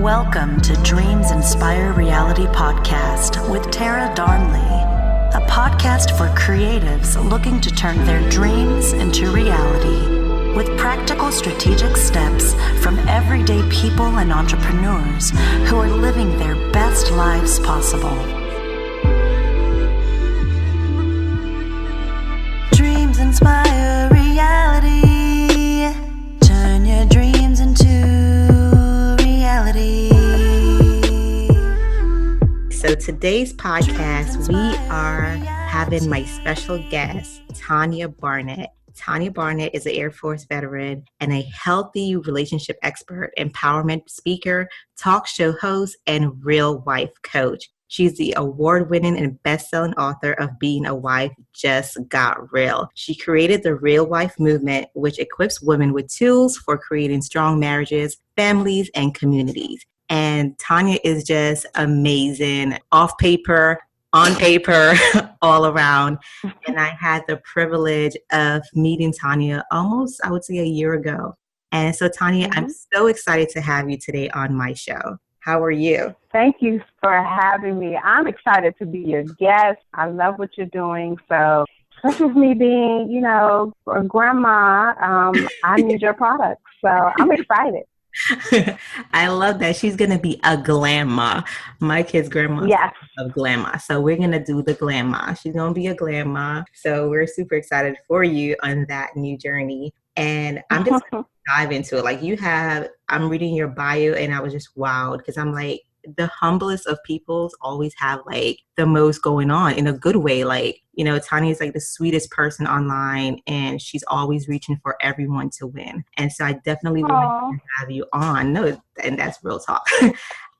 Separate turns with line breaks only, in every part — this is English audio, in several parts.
Welcome to Dreams Inspire Reality Podcast with Tara Darnley, a podcast for creatives looking to turn their dreams into reality with practical strategic steps from everyday people and entrepreneurs who are living their best lives possible. Dreams inspire reality. Turn your dreams into reality.
So today's podcast, we are having my special guest, Tanya Barnett. Tanya Barnett is an Air Force veteran and a healthy relationship expert, empowerment speaker, talk show host, and real wife coach. She's the award-winning and best-selling author of Being a Wife Just Got Real. She created the Real Wife movement, which equips women with tools for creating strong marriages, families, and communities. And Tanya is just amazing, off paper, on paper, all around. And I had the privilege of meeting Tanya almost, I would say, a year ago. And so, Tanya, I'm so excited to have you today on my show. How are you?
Thank you for having me. I'm excited to be your guest. I love what you're doing. So, especially with me being, a grandma, I need your products. So I'm excited.
I love that. She's going to be a glamma. My kid's grandma of glamma. So we're going to do the glamma. She's going to be a glamma. So we're super excited for you on that new journey. And I'm just going to dive into it. I'm reading your bio and I was just wowed because I'm like, the humblest of peoples always have the most going on in a good way. Tanya is the sweetest person online and she's always reaching for everyone to win. And so I definitely wanted to have you on. No, and that's real talk.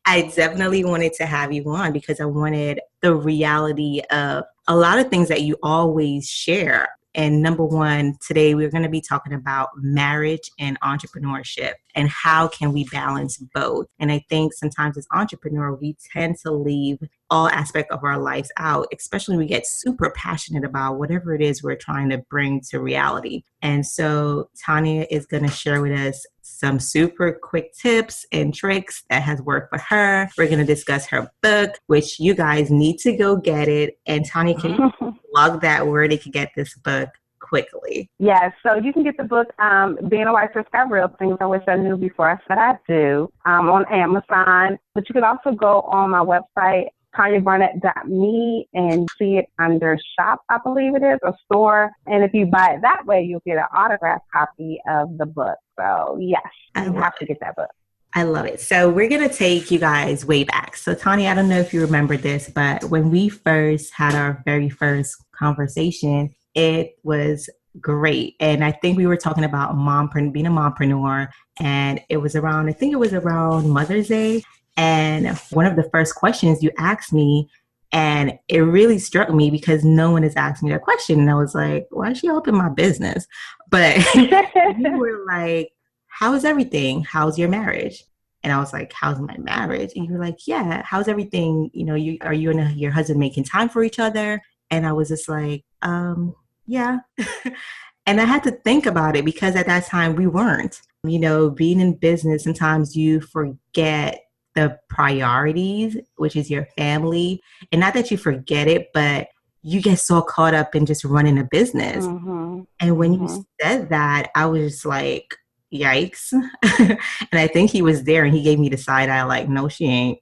I definitely wanted to have you on because I wanted the reality of a lot of things that you always share. And number one, today we're going to be talking about marriage and entrepreneurship and how can we balance both. And I think sometimes as entrepreneurs, we tend to leave all aspects of our lives out, especially when we get super passionate about whatever it is we're trying to bring to reality. And so Tanya is going to share with us some super quick tips and tricks that has worked for her. We're going to discuss her book, which you guys need to go get it. And Tanya, can you plug that where they can get this book quickly?
Yes, so you can get the book, Being a Wife Just Got Real, Things I Wish I Knew Before I Said I Do, on Amazon. But you can also go on my website, TanyaBarnett.me, and see it under shop, I believe it is, or store. And if you buy it that way, you'll get an autographed copy of the book. So yes, you have to get that book.
I love it. So we're going to take you guys way back. So Tanya, I don't know if you remember this, but when we first had our very first conversation, it was great. And I think we were talking about being a mompreneur, and it was around Mother's Day. And one of the first questions you asked me, and it really struck me because no one has asked me that question. And I was like, why is she helping my business? But you were like, how is everything? How's your marriage? And I was like, how's my marriage? And you were like, yeah, how's everything? Are you and your husband making time for each other? And I was just like, yeah. And I had to think about it because at that time we weren't. Being in business, sometimes you forget the priorities, which is your family. And not that you forget it, but you get so caught up in just running a business. And when you said that, I was just like, yikes. And I think he was there and he gave me the side eye like, no, she ain't.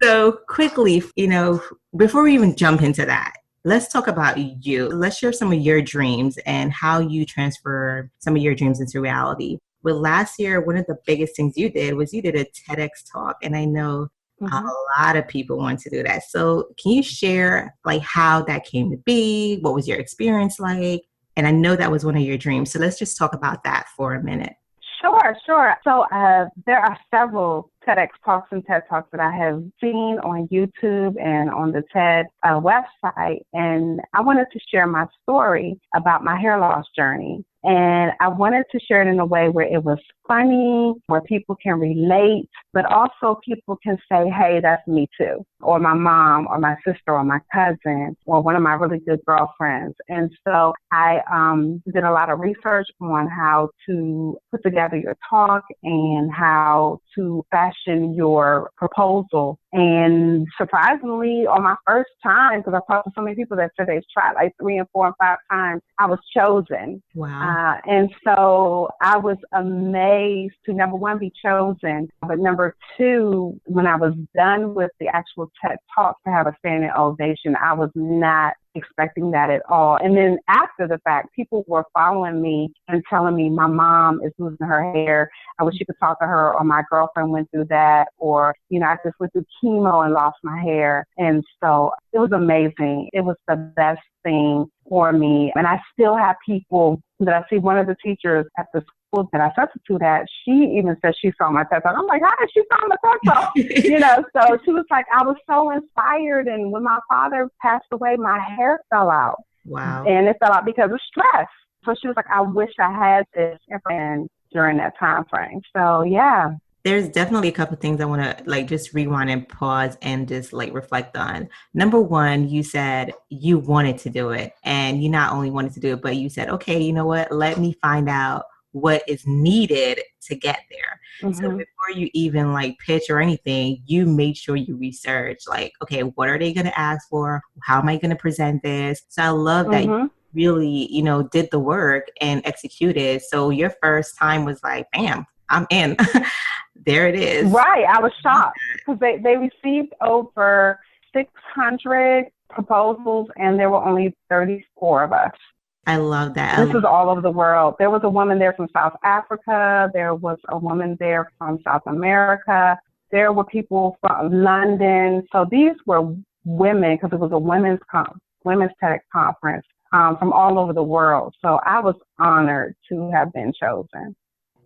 So quickly, before we even jump into that, let's talk about you. Let's share some of your dreams and how you transfer some of your dreams into reality. Well, last year, one of the biggest things you did was you did a TEDx talk. And I know a lot of people want to do that. So can you share how that came to be? What was your experience like? And I know that was one of your dreams. So let's just talk about that for a minute.
Sure. So there are several TEDx talks and TED Talks that I have seen on YouTube and on the TED website. And I wanted to share my story about my hair loss journey. And I wanted to share it in a way where it was funny, where people can relate, but also people can say, hey, that's me too, or my mom or my sister or my cousin or one of my really good girlfriends. And so I did a lot of research on how to put together your talk and how to fashion your proposal. And surprisingly, on my first time, because I talked to so many people that said they've tried like 3 and 4 and 5 times, I was chosen.
Wow.
And so I was amazed to, number one, be chosen, but number two, when I was done with the actual TED Talk, to have a standing ovation. I was not expecting that at all. And then after the fact, people were following me and telling me my mom is losing her hair. I wish you could talk to her, or my girlfriend went through that, or, you know, I just went through chemo and lost my hair. And so it was amazing. It was the best thing for me. And I still have people that I see. One of the teachers at the school that I substitute at, she even said she saw my TED Talk. I'm like, how did she saw my TED Talk? You know, so she was like, I was so inspired. And when my father passed away, my hair fell out.
Wow.
And it fell out because of stress. So she was like, I wish I had this information during that time frame. So yeah.
There's definitely a couple of things I want to like just rewind and pause and just like reflect on. Number one, you said you wanted to do it, and you not only wanted to do it, but you said, okay, you know what? Let me find out what is needed to get there. Mm-hmm. So before you even like pitch or anything, you made sure you research like, okay, what are they going to ask for? How am I going to present this? So I love that you really, you know, did the work and executed. So your first time was like, bam, I'm in. There it is.
Right. I was shocked because they received over 600 proposals and there were only 34 of us.
I love that.
This is all over the world. There was a woman there from South Africa. There was a woman there from South America. There were people from London. So these were women, because it was a women's TEDx conference from all over the world. So I was honored to have been chosen.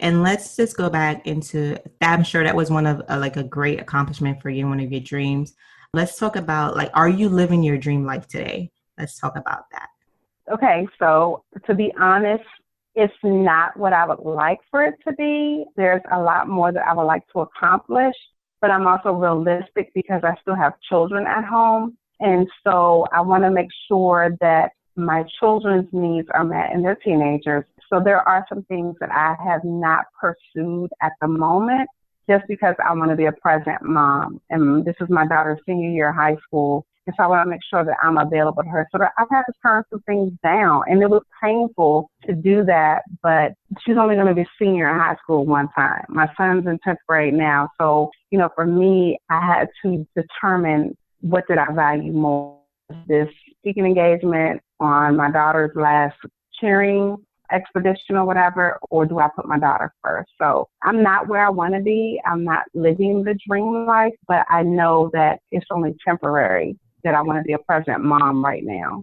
And let's just go back into that. I'm sure that was one of like a great accomplishment for you, one of your dreams. Let's talk about like, are you living your dream life today? Let's talk about that.
Okay, so to be honest, it's not what I would like for it to be. There's a lot more that I would like to accomplish, but I'm also realistic because I still have children at home. And so I want to make sure that my children's needs are met, and they're teenagers. So there are some things that I have not pursued at the moment just because I want to be a present mom. And this is my daughter's senior year of high school. And so I want to make sure that I'm available to her. So that I've had to turn some things down. And it was painful to do that, but she's only going to be senior in high school one time. My son's in 10th grade now. So, you know, for me, I had to determine what did I value more, this speaking engagement on my daughter's last cheering expedition or whatever, or do I put my daughter first? So I'm not where I want to be. I'm not living the dream life, but I know that it's only temporary, that I want to be a present mom right now.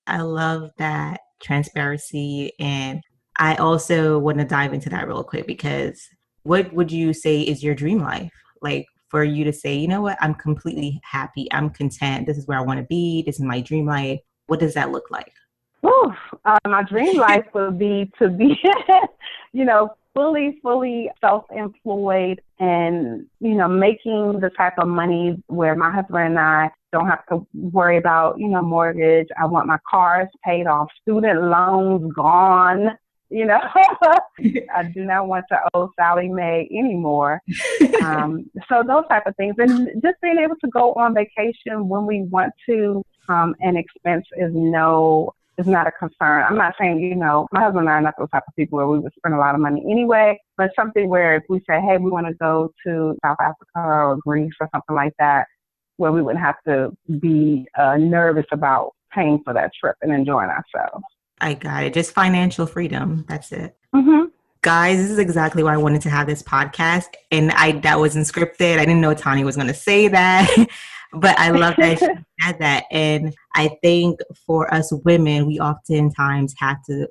I love that transparency. And I also want to dive into that real quick, because what would you say is your dream life? Like for you to say, you know what, I'm completely happy. I'm content. This is where I want to be. This is my dream life. What does that look like?
Ooh, my dream life would be to be, you know, fully self-employed and, you know, making the type of money where my husband and I don't have to worry about, you know, mortgage. I want my cars paid off, student loans gone, you know. I do not want to owe Sally Mae anymore. So those type of things. And just being able to go on vacation when we want to, and expense is not a concern. I'm not saying, you know, my husband and I are not those type of people where we would spend a lot of money anyway, but something where if we say, hey, we want to go to South Africa or Greece or something like that, where we wouldn't have to be nervous about paying for that trip and enjoying ourselves.
I got it. Just financial freedom. That's it.
Mm-hmm.
Guys, this is exactly why I wanted to have this podcast. And that wasn't scripted. I didn't know Tanya was going to say that. But I love that she said that. And I think for us women, we oftentimes have to,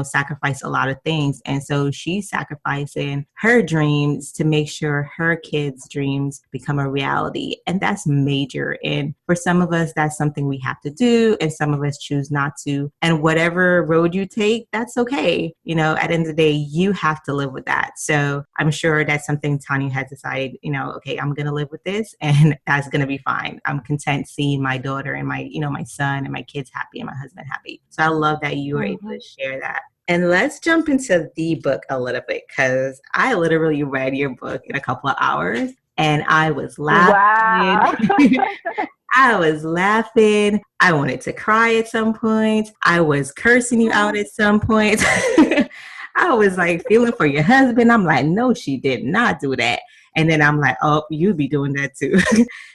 sacrificed a lot of things. And so she's sacrificing her dreams to make sure her kids' dreams become a reality. And that's major. And for some of us, that's something we have to do. And some of us choose not to. And whatever road you take, that's okay. At the end of the day, you have to live with that. So I'm sure that's something Tanya has decided, okay, I'm going to live with this and that's going to be fine. I'm content seeing my daughter and my son and my kids happy and my husband happy. So I love that you were able to share that. And let's jump into the book a little bit, because I literally read your book in a couple of hours and I was laughing. Wow. I was laughing. I wanted to cry at some point. I was cursing you out at some point. I was like feeling for your husband. I'm like, no, she did not do that. And then I'm like, oh, you'd be doing that too.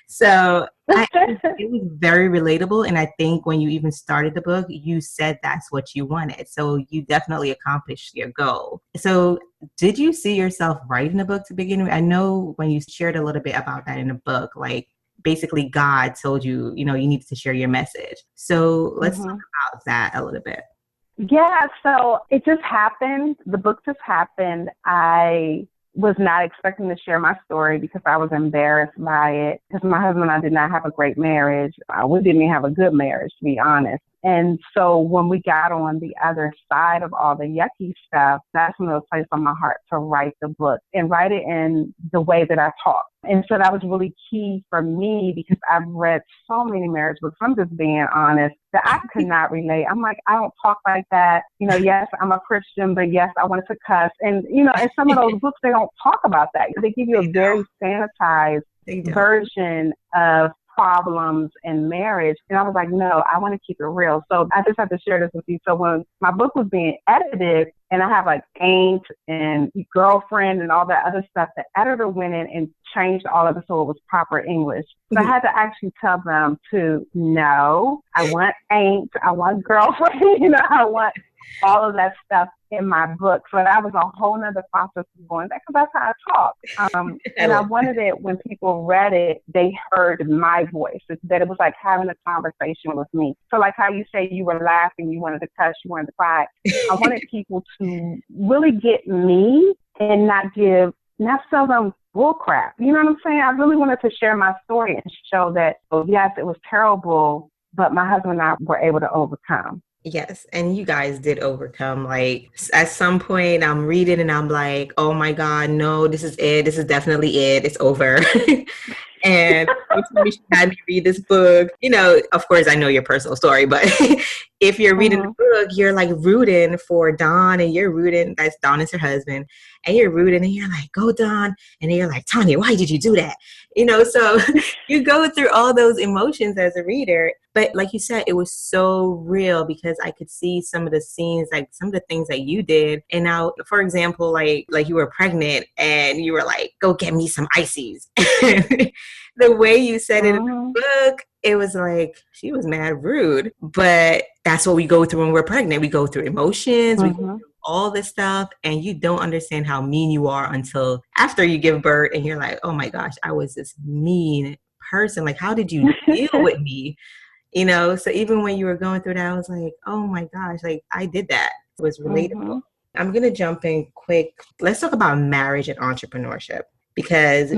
So it was very relatable. And I think when you even started the book, you said that's what you wanted. So you definitely accomplished your goal. So did you see yourself writing a book to begin with? I know when you shared a little bit about that in the book, like basically God told you, you needed to share your message. So let's talk about that a little bit.
Yeah, so it just happened. The book just happened. I was not expecting to share my story because I was embarrassed by it, because my husband and I did not have a great marriage. We didn't even have a good marriage, to be honest. And so when we got on the other side of all the yucky stuff, that's when it was placed on my heart to write the book and write it in the way that I talk. And so that was really key for me, because I've read so many marriage books, I'm just being honest, that I could not relate. I'm like, I don't talk like that. Yes, I'm a Christian, but yes, I wanted to cuss. And, in some of those books, they don't talk about that. They give you a very sanitized version of problems in marriage. And I was like, no, I want to keep it real. So I just have to share this with you. So when my book was being edited, and I have like aunt and girlfriend and all that other stuff, the editor went in and changed all of it so it was proper English. So I had to actually tell them no, I want aunt, I want girlfriend, I want all of that stuff in my book. So that was a whole nother process of going back, because that's how I talk. And I wanted it, when people read it, they heard my voice, that it was like having a conversation with me. So like how you say you were laughing, you wanted to cuss, you wanted to cry. I wanted people to really get me and not sell them bull crap. You know what I'm saying? I really wanted to share my story and show that, yes, it was terrible, but my husband and I were able to overcome.
Yes. And you guys did overcome. Like at some point I'm reading and I'm like, oh my God, no, this is it. This is definitely it. It's over. And you should have me read this book. Of course I know your personal story, but if you're reading the book, you're like rooting for Don, and you're rooting, that's Don is her husband, and you're rooting and you're like, go Don. And then you're like, Tanya, why did you do that? So you go through all those emotions as a reader. But like you said, it was so real, because I could see some of the scenes, like some of the things that you did. And now, for example, like you were pregnant and you were like, go get me some ices. The way you said it in the book, it was like, she was mad rude. But that's what we go through when we're pregnant. We go through emotions, we go through all this stuff, and you don't understand how mean you are until after you give birth, and you're like, oh my gosh, I was this mean person. Like, how did you deal with me? So even when you were going through that, I was like, oh my gosh, like I did that. It was relatable. I'm going to jump in quick. Let's talk about marriage and entrepreneurship, because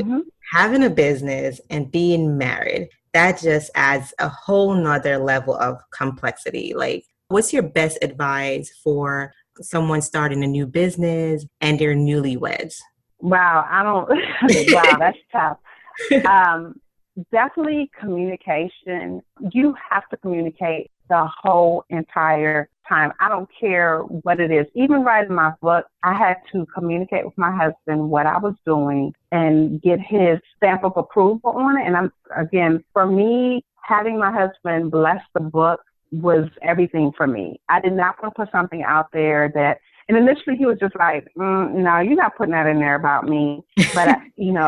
having a business and being married, that just adds a whole nother level of complexity. Like, what's your best advice for someone starting a new business and they're newlyweds?
Wow, wow, that's tough. Definitely communication. You have to communicate the whole entire time. I don't care what it is. Even writing my book, I had to communicate with my husband what I was doing and get his stamp of approval on it. And again, for me, having my husband bless the book was everything for me. I did not want to put something out there and initially he was just like, no, you're not putting that in there about me. But,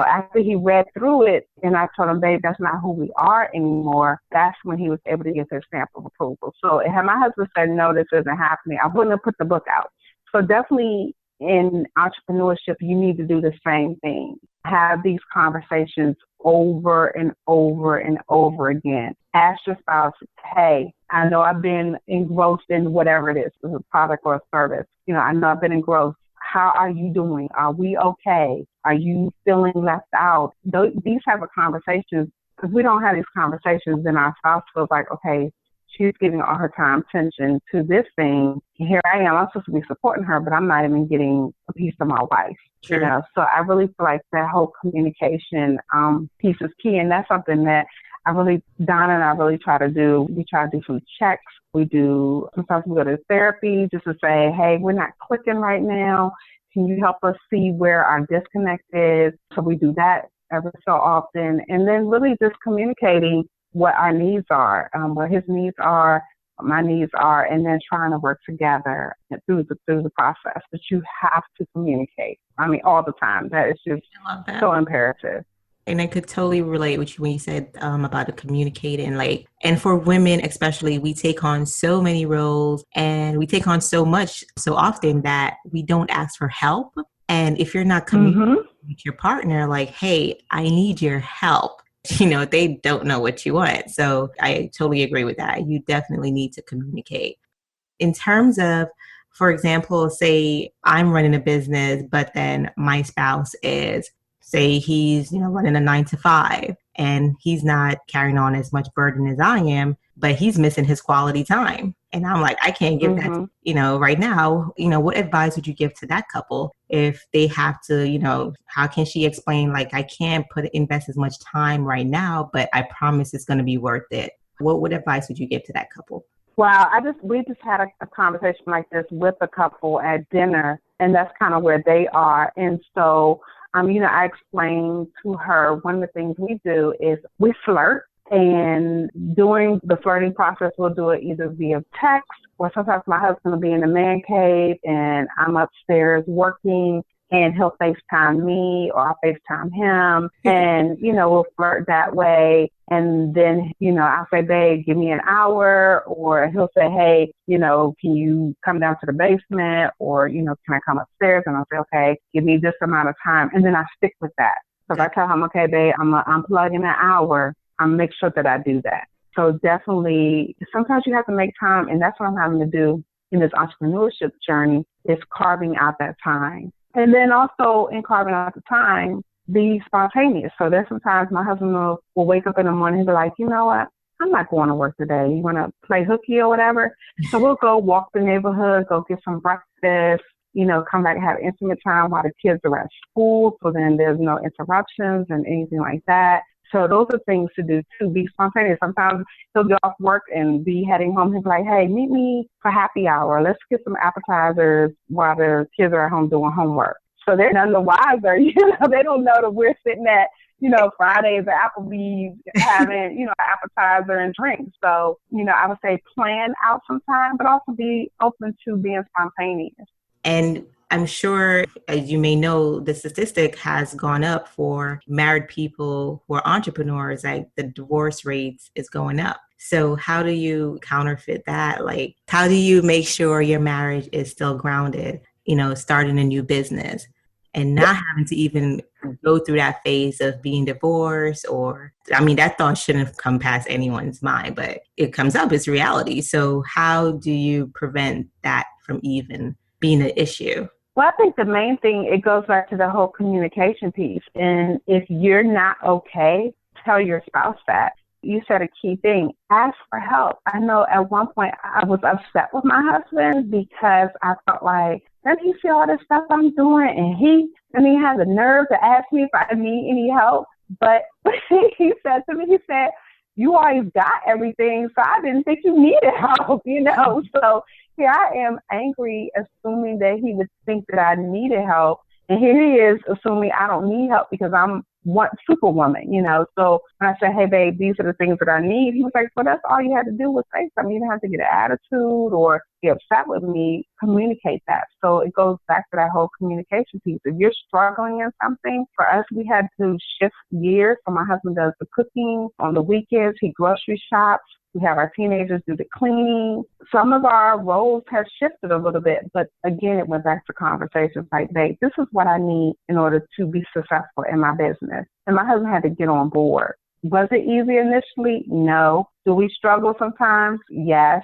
after he read through it and I told him, babe, that's not who we are anymore, that's when he was able to get his stamp of approval. So had my husband said, no, this isn't happening, I wouldn't have put the book out. So definitely in entrepreneurship, you need to do the same thing. Have these conversations over and over and over again. Ask your spouse, hey, I know I've been engrossed in whatever it is, a product or a service. I know I've been engrossed. How are you doing? Are we okay? Are you feeling left out? These type of conversations, because we don't have these conversations, then our spouse feels like, okay, she's giving all her time, attention to this thing. Here I am. I'm supposed to be supporting her, but I'm not even getting a piece of my life.
Sure.
So I really feel like that whole communication piece is key. And that's something that Donna and I really try to do. We try to do some checks. Sometimes we go to therapy just to say, hey, we're not clicking right now. Can you help us see where our disconnect is? So we do that every so often. And then really just communicating what our needs are, what his needs are, what my needs are, and then trying to work together through the process. But you have to communicate. All the time. That is just so imperative.
And I could totally relate with you when you said about the communicating, and for women especially, we take on so many roles and we take on so much so often that we don't ask for help. And if you're not communicating with your partner, hey, I need your help, they don't know what you want. So I totally agree with that. You definitely need to communicate. In terms of, for example, say I'm running a business, but then my spouse is, say he's, running a 9-to-5 and he's not carrying on as much burden as I am, but he's missing his quality time. And I'm like, I can't give that, right now. What advice would you give to that couple if they have to, how can she explain, I can't invest as much time right now, but I promise it's going to be worth it. What advice would you give to that couple?
Wow, we just had a conversation like this with a couple at dinner, and that's kind of where they are. And so, I explained to her one of the things we do is we flirt. And during the flirting process, we'll do it either via text, or sometimes my husband will be in the man cave and I'm upstairs working, and he'll FaceTime me or I'll FaceTime him. And, we'll flirt that way. And then, I'll say, babe, give me an hour. Or he'll say, hey, can you come down to the basement? Or, can I come upstairs? And I'll say, okay, give me this amount of time. And then I stick with that. So if I tell him, okay, babe, I'm unplugging an hour, I'll make sure that I do that. So definitely, sometimes you have to make time. And that's what I'm having to do in this entrepreneurship journey, is carving out that time. And then also in carving out the time, be spontaneous. So there's sometimes my husband will wake up in the morning and be like, you know what? I'm not going to work today. You want to play hooky or whatever? So we'll go walk the neighborhood, go get some breakfast, come back and have intimate time while the kids are at school. So then there's no interruptions and anything like that. So those are things to do too. Be spontaneous. Sometimes he'll get off work and be heading home. He'll be like, hey, meet me for happy hour. Let's get some appetizers while the kids are at home doing homework. So they're none the wiser. They don't know that we're sitting at, Fridays at Applebee's having, appetizer and drinks. So, I would say plan out some time, but also be open to being spontaneous.
And I'm sure, as you may know, the statistic has gone up for married people who are entrepreneurs. The divorce rates is going up. So how do you counterfeit that? How do you make sure your marriage is still grounded, starting a new business and not having to even go through that phase of being divorced? Or, that thought shouldn't have come past anyone's mind, but it comes up, it's reality. So how do you prevent that from even being an issue?
Well, I think the main thing, it goes back to the whole communication piece. And if you're not okay, tell your spouse that. You said a key thing, ask for help. I know at one point I was upset with my husband because I felt like, doesn't he see all this stuff I'm doing? And he had the nerve to ask me if I need any help. But he said to me, you always got everything, so I didn't think you needed help, So here I am angry, assuming that he would think that I needed help. And here he is assuming I don't need help because I'm superwoman, So when I said, hey, babe, these are the things that I need, he was like, well, that's all you had to do was say something. You didn't have to get an attitude or get upset with me. Communicate that. So it goes back to that whole communication piece. If you're struggling in something, for us, we had to shift gears. So my husband does the cooking on the weekends. He grocery shops. We have our teenagers do the cleaning. Some of our roles have shifted a little bit, but again, it went back to conversations like, babe, this is what I need in order to be successful in my business. And my husband had to get on board. Was it easy initially? No. Do we struggle sometimes? Yes.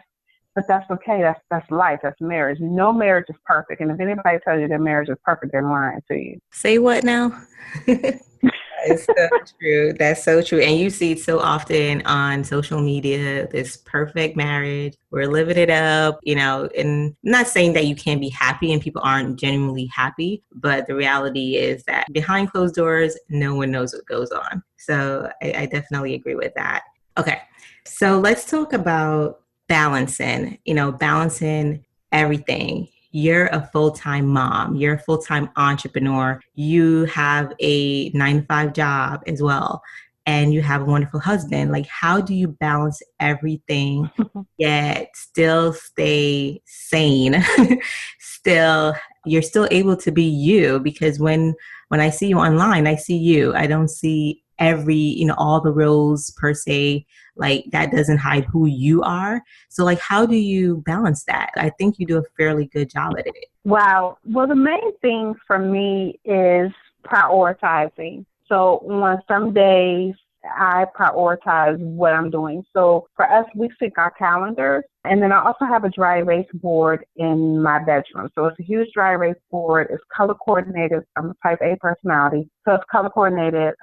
But that's okay. That's life. That's marriage. No marriage is perfect. And if anybody tells you their marriage is perfect, they're lying to you.
Say what now? That's so true. That's so true. And you see it so often on social media, this perfect marriage. We're living it up, and I'm not saying that you can't be happy and people aren't genuinely happy, but the reality is that behind closed doors, no one knows what goes on. So I definitely agree with that. Okay. So let's talk about balancing everything. You're a full-time mom. You're a full-time entrepreneur. You have a 9-to-5 job as well. And you have a wonderful husband. Like, how do you balance everything yet still stay sane? You're still able to be you, because when I see you online, I see you. I don't see all the roles per se. Like, that doesn't hide who you are. So like, how do you balance that? I think you do a fairly good job at it.
Wow. Well, the main thing for me is prioritizing. So on some days, I prioritize what I'm doing. So for us, we sync our calendars. And then I also have a dry erase board in my bedroom. So it's a huge dry erase board. It's color coordinated. I'm a type A personality. So it's color coordinated.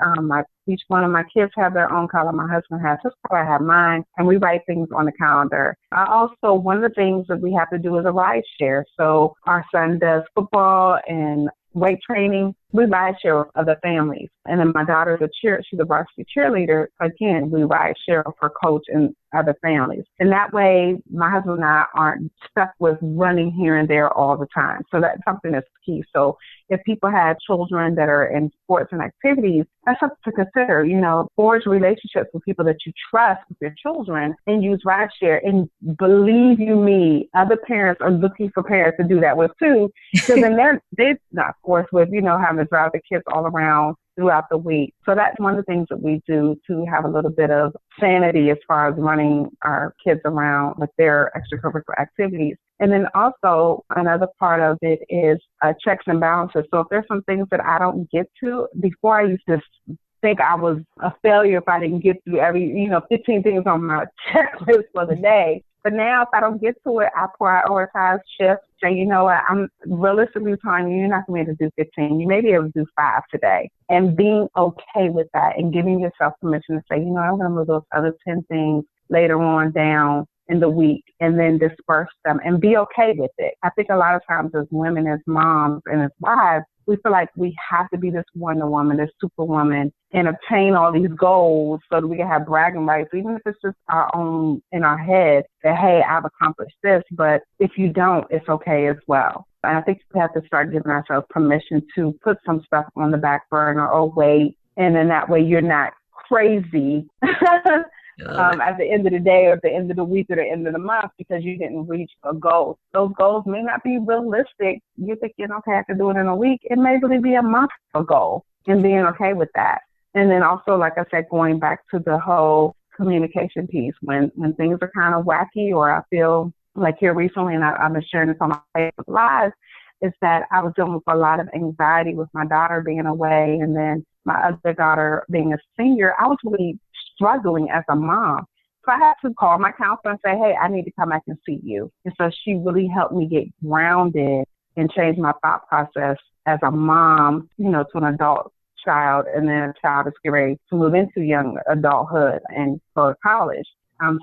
Each one of my kids have their own color. My husband has his color. I have mine. And we write things on the calendar. One of the things that we have to do is a ride share. So our son does football and weight training. We ride share with other families. And then my daughter's she's a varsity cheerleader. Again, we ride share with her coach and other families. And that way, my husband and I aren't stuck with running here and there all the time. So that's something that's key. So if people have children that are in sports and activities, that's something to consider. Forge relationships with people that you trust with your children and use rideshare. And believe you me, other parents are looking for parents to do that with too. So then they're not, of course, with, having to drive the kids all around throughout the week. So that's one of the things that we do to have a little bit of sanity as far as running our kids around with their extracurricular activities. And then also another part of it is checks and balances. So if there's some things that I don't get to, before I used to think I was a failure if I didn't get through every, 15 things on my checklist for the day. But now if I don't get to it, I prioritize shifts. Say, you know what, I'm realistically telling you, you're not going to be able to do 15. You may be able to do 5 today. And being okay with that and giving yourself permission to say, I'm going to move those other 10 things later on down in the week and then disperse them and be okay with it. I think a lot of times as women, as moms and as wives, we feel like we have to be this Wonder Woman, this Superwoman, and obtain all these goals so that we can have bragging rights, even if it's just our own in our head that, hey, I've accomplished this. But if you don't, it's okay as well. And I think we have to start giving ourselves permission to put some stuff on the back burner or wait. And then that way you're not crazy at the end of the day or at the end of the week or the end of the month because you didn't reach a goal. Those goals may not be realistic. You're thinking, okay, I can do it in a week. It may really be a month goal and being okay with that. And then also, like I said, going back to the whole communication piece, when things are kind of wacky or I feel like here recently, and I've been sharing this on my Facebook Live, is that I was dealing with a lot of anxiety with my daughter being away and then my other daughter being a senior. I was really struggling as a mom. So I had to call my counselor and say, hey, I need to come back and see you. And so she really helped me get grounded and change my thought process as a mom, to an adult child, and then a child is getting ready to move into young adulthood and go to college.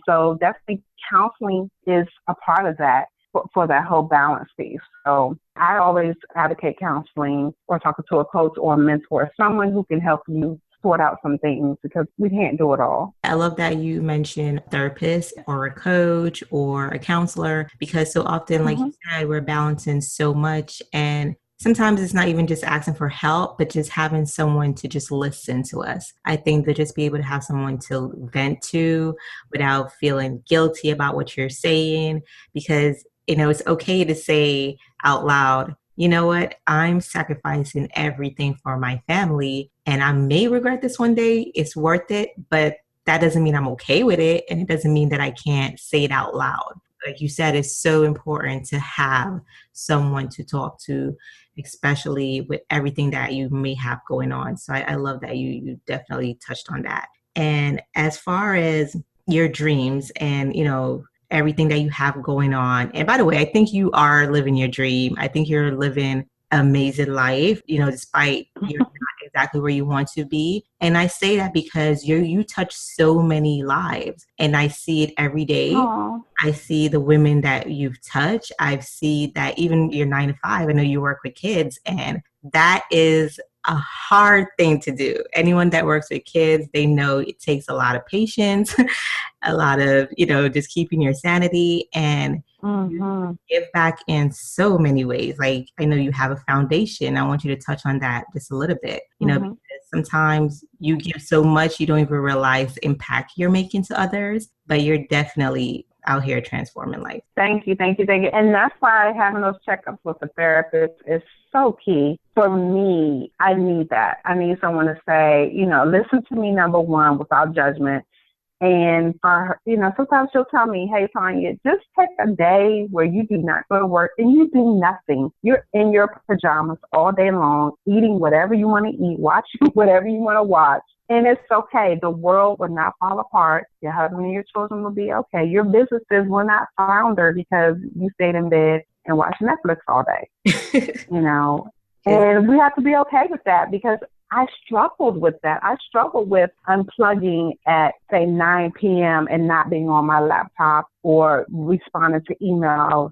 So definitely counseling is a part of that for that whole balance piece. So I always advocate counseling or talking to a coach or a mentor, someone who can help you sort out some things because we can't do it all.
I love that you mentioned a therapist or a coach or a counselor, because so often, like you said, we're balancing so much, and sometimes it's not even just asking for help, but just having someone to just listen to us. I think that just be able to have someone to vent to without feeling guilty about what you're saying, because, it's okay to say out loud, you know what, I'm sacrificing everything for my family and I may regret this one day. It's worth it, but that doesn't mean I'm okay with it. And it doesn't mean that I can't say it out loud. like you said, it's so important to have someone to talk to, especially with everything that you may have going on. So I love that you definitely touched on that. And as far as your dreams and, everything that you have going on. And by the way, I think you are living your dream. I think you're living an amazing life, despite you're not exactly where you want to be. And I say that because you touch so many lives, and I see it every day.
Aww.
I see the women that you've touched. I see that even your 9 to 5, I know you work with kids, and that is a hard thing to do. Anyone that works with kids, they know it takes a lot of patience, a lot of, just keeping your sanity, and you give back in so many ways. Like, I know you have a foundation. I want you to touch on that just a little bit, because sometimes you give so much, you don't even realize the impact you're making to others, but you're definitely out here transforming life.
Thank you. And that's why having those checkups with the therapist is so key. For me, I need that. I need someone to say, listen to me, number one, without judgment. And for her, sometimes she'll tell me, hey, Tanya, just take a day where you do not go to work and you do nothing. You're in your pajamas all day long, eating whatever you want to eat, watching whatever you want to watch. And it's okay. The world will not fall apart. Your husband and your children will be okay. Your businesses will not flounder because you stayed in bed and watched Netflix all day, And we have to be okay with that, because I struggled with that. I struggled with unplugging at, say, 9 p.m. and not being on my laptop or responding to emails,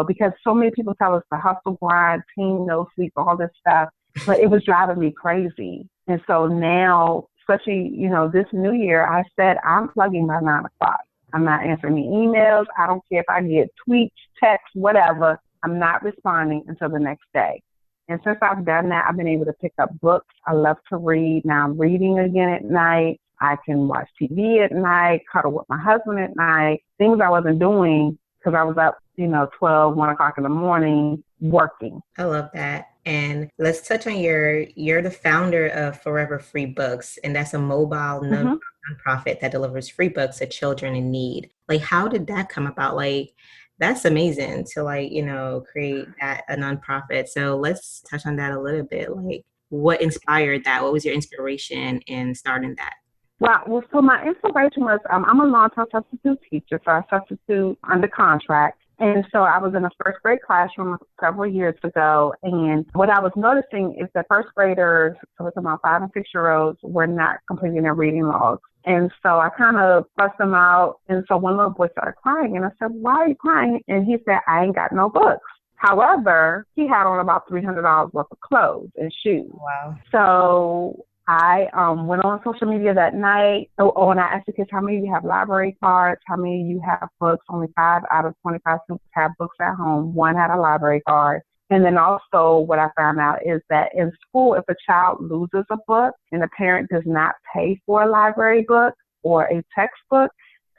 because so many people tell us the hustle, grind, team, no sleep, all this stuff. But it was driving me crazy. And so now, especially, this new year, I said, I'm plugging by 9 o'clock. I'm not answering the emails. I don't care if I get tweets, texts, whatever. I'm not responding until the next day. And since I've done that, I've been able to pick up books. I love to read. Now I'm reading again at night. I can watch TV at night, cuddle with my husband at night, things I wasn't doing because I was up, 12, 1 o'clock in the morning working.
I love that. And let's touch on you're the founder of Forever Free Books, and that's a mobile nonprofit that delivers free books to children in need. Like, how did that come about? Like, that's amazing to create a nonprofit. So let's touch on that a little bit. Like, what inspired that? What was your inspiration in starting that?
Well, so my inspiration was, I'm a long-term substitute teacher, so I substitute under contract. And so I was in a first grade classroom several years ago. And what I was noticing is that first graders, so it's about 5 and 6-year-olds, were not completing their reading logs. And so I kind of fussed them out. And so one little boy started crying. And I said, why are you crying? And he said, I ain't got no books. However, he had on about $300 worth of clothes and shoes.
Wow.
So I went on social media that night. And I asked the kids, how many of you have library cards? How many of you have books? Only 5 out of 25 students have books at home. 1 had a library card. And then also what I found out is that in school, if a child loses a book and the parent does not pay for a library book or a textbook,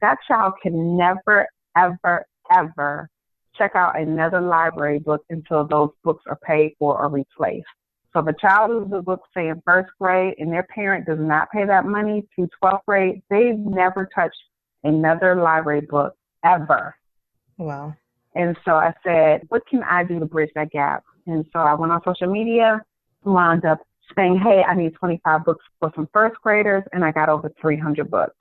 that child can never, ever, ever check out another library book until those books are paid for or replaced. So if a child loses a book, say in first grade, and their parent does not pay that money through 12th grade, they've never touched another library book ever.
Wow.
And so I said, what can I do to bridge that gap? And so I went on social media, wound up saying, hey, I need 25 books for some first graders, and I got over 300 books.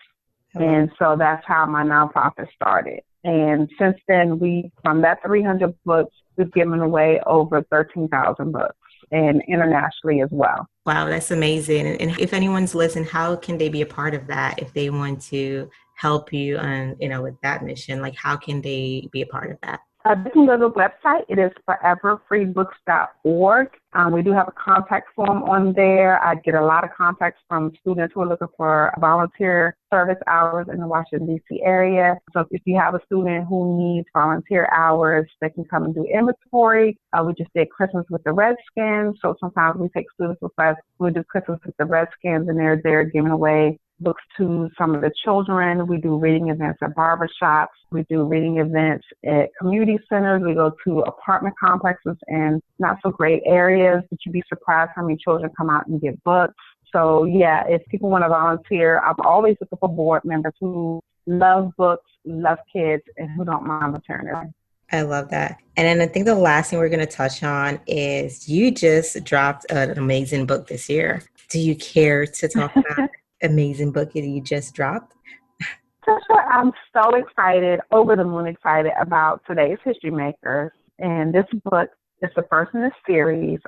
Oh. And so that's how my nonprofit started. And since then, from that 300 books, we've given away over 13,000 books, and internationally as well.
Wow, that's amazing. And if anyone's listening, how can they be a part of that if they want to help you on, with that mission? Like, how can they be a part of that?
They can go to the website. It is foreverfreebooks.org. We do have a contact form on there. I get a lot of contacts from students who are looking for volunteer service hours in the Washington, D.C. area. So if you have a student who needs volunteer hours, they can come and do inventory. We just did Christmas with the Redskins. So sometimes we take students with us. We do Christmas with the Redskins, and they're there giving away books to some of the children. We do reading events at barbershops. We do reading events at community centers. We go to apartment complexes and not so great areas, but you'd be surprised how many children come out and get books. So yeah, if people want to volunteer, I'm always looking for board members who love books love kids and who don't mind maternity.
I love that. And then I think the last thing we're going to touch on is you just dropped an amazing book this year. Do you care to talk about the amazing book that you just dropped?
Sure. I'm so excited, over the moon excited about today's History Makers. And this book is the first in the series.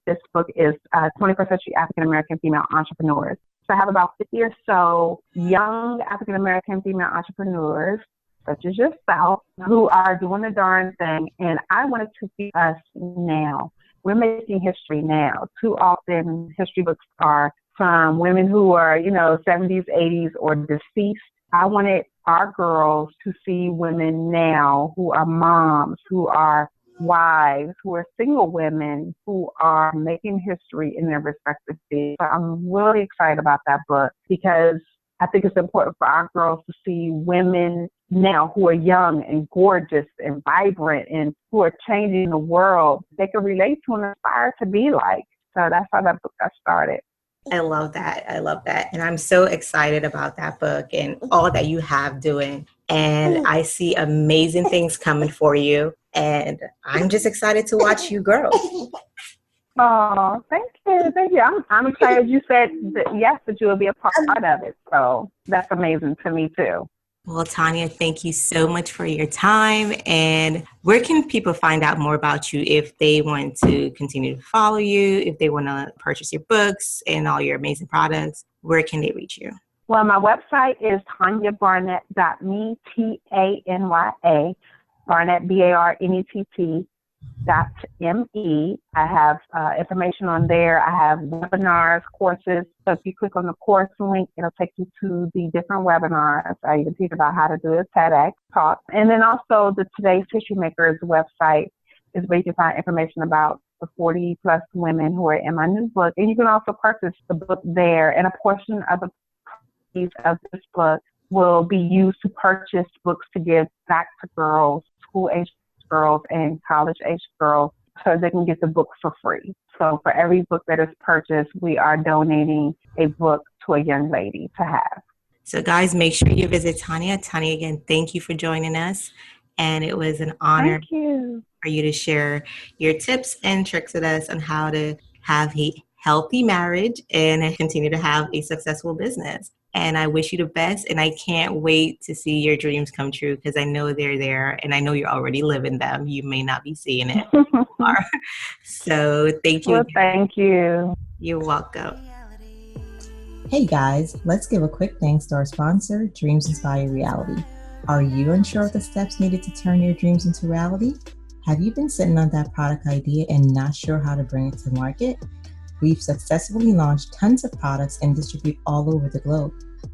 This book is 21st Century African American Female Entrepreneurs. So I have about 50 or so young African American female entrepreneurs, such as yourself, who are doing the darn thing. And I wanted to see us now. We're making history now. Too often, history books are from women who are, 70s, 80s, or deceased. I wanted our girls to see women now who are moms, who are wives, who are single women, who are making history in their respective fields. So I'm really excited about that book because I think it's important for our girls to see women now who are young and gorgeous and vibrant and who are changing the world. They can relate to and aspire to be like. So that's how that book got started.
I love that. I love that. And I'm so excited about that book and all that you have doing. And I see amazing things coming for you. And I'm just excited to watch you grow.
Oh, thank you. Thank you. I'm excited you said that, yes, that you will be a part of it. So that's amazing to me too.
Well, Tanya, thank you so much for your time. And where can people find out more about you if they want to continue to follow you, if they want to purchase your books and all your amazing products? Where can they reach you?
Well, my website is tanyabarnett.me, Tanya, Barnett, BARNETT.me. I have information on there. I have webinars, courses. So if you click on the course link, it'll take you to the different webinars. You can teach about how to do a TEDx talk. And then also the Today's History Makers website is where you can find information about the 40 plus women who are in my new book. And you can also purchase the book there. And a portion of the proceeds of this book will be used to purchase books to give back to girls, school-age girls and college-age girls, so they can get the book for free. So for every book that is purchased, we are donating a book to a young lady to have.
So guys, make sure you visit Tanya. Tanya, again, thank you for joining us. And it was an honor for you to share your tips and tricks with us on how to have a healthy marriage and continue to have a successful business. And I wish you the best. And I can't wait to see your dreams come true because I know they're there and I know you're already living them. You may not be seeing it. So thank you.
Well, thank you.
You're welcome. Hey guys, let's give a quick thanks to our sponsor, Dreams Inspire Reality. Are you unsure of the steps needed to turn your dreams into reality? Have you been sitting on that product idea and not sure how to bring it to market? We've successfully launched tons of products and distribute all over the globe.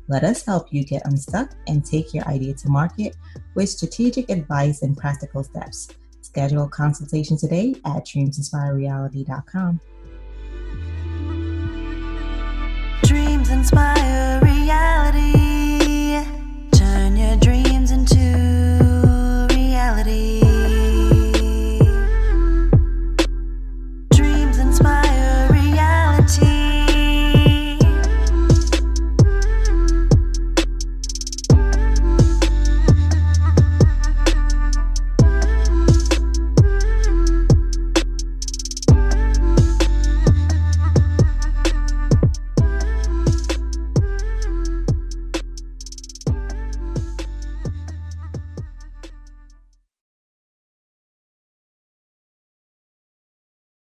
Let us help you get unstuck and take your idea to market with strategic advice and practical steps. Schedule a consultation today at dreamsinspirereality.com.
Dreams inspire reality. Turn your dreams into